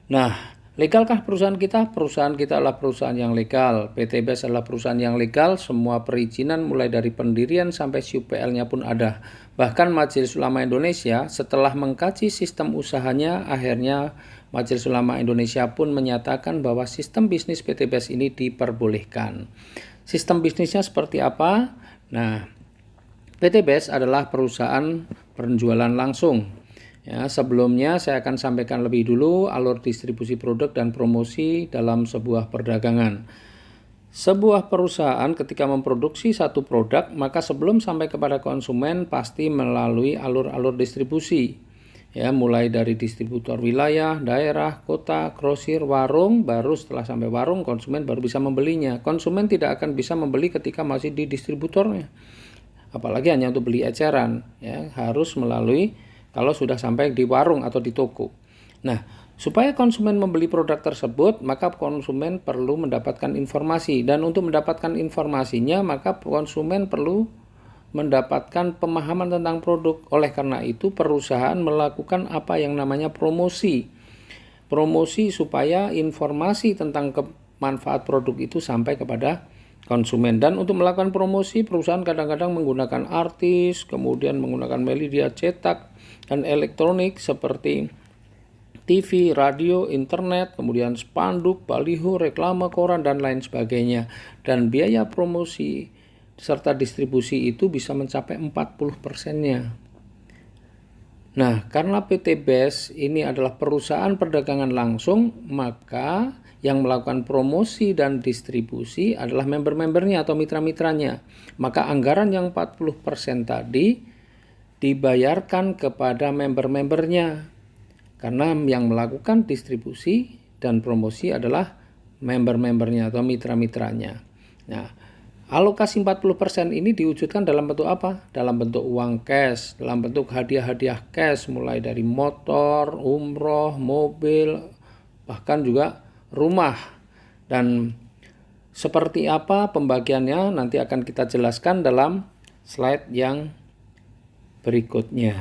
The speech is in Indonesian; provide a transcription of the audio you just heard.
Nah, legalkah perusahaan kita? Perusahaan kita adalah perusahaan yang legal. PTBS adalah perusahaan yang legal. Semua perizinan mulai dari pendirian sampai SUPL-nya pun ada. Bahkan Majelis Ulama Indonesia setelah mengkaji sistem usahanya, akhirnya Majelis Ulama Indonesia pun menyatakan bahwa sistem bisnis PTBS ini diperbolehkan. Sistem bisnisnya seperti apa? Nah, PTBS adalah perusahaan penjualan langsung. Ya, sebelumnya saya akan sampaikan lebih dulu alur distribusi produk dan promosi dalam sebuah perdagangan. Sebuah perusahaan ketika memproduksi satu produk, maka sebelum sampai kepada konsumen pasti melalui alur-alur distribusi. Ya, mulai dari distributor wilayah, daerah, kota, grosir, warung, baru setelah sampai warung konsumen baru bisa membelinya. Konsumen tidak akan bisa membeli ketika masih di distributornya. Apalagi hanya untuk beli eceran, ya, harus melalui kalau sudah sampai di warung atau di toko. Nah, supaya konsumen membeli produk tersebut, maka konsumen perlu mendapatkan informasi. Dan untuk mendapatkan informasinya, maka konsumen perlu mendapatkan pemahaman tentang produk. Oleh karena itu, perusahaan melakukan apa yang namanya promosi. Promosi supaya informasi tentang manfaat produk itu sampai kepada konsumen. Dan untuk melakukan promosi, perusahaan kadang-kadang menggunakan artis, kemudian menggunakan media cetak dan elektronik seperti TV, radio, internet, kemudian spanduk, baliho, reklame, koran, dan lain sebagainya. Dan biaya promosi serta distribusi itu bisa mencapai 40%-nya. Nah, karena PTBS ini adalah perusahaan perdagangan langsung, maka yang melakukan promosi dan distribusi adalah member-membernya atau mitra-mitranya. Maka anggaran yang 40% tadi dibayarkan kepada member-membernya, karena yang melakukan distribusi dan promosi adalah member-membernya atau mitra-mitranya. Nah, alokasi 40% ini diwujudkan dalam bentuk apa? Dalam bentuk uang cash, dalam bentuk hadiah-hadiah cash, mulai dari motor, umroh, mobil, bahkan juga rumah. Dan seperti apa pembagiannya nanti akan kita jelaskan dalam slide yang berikutnya.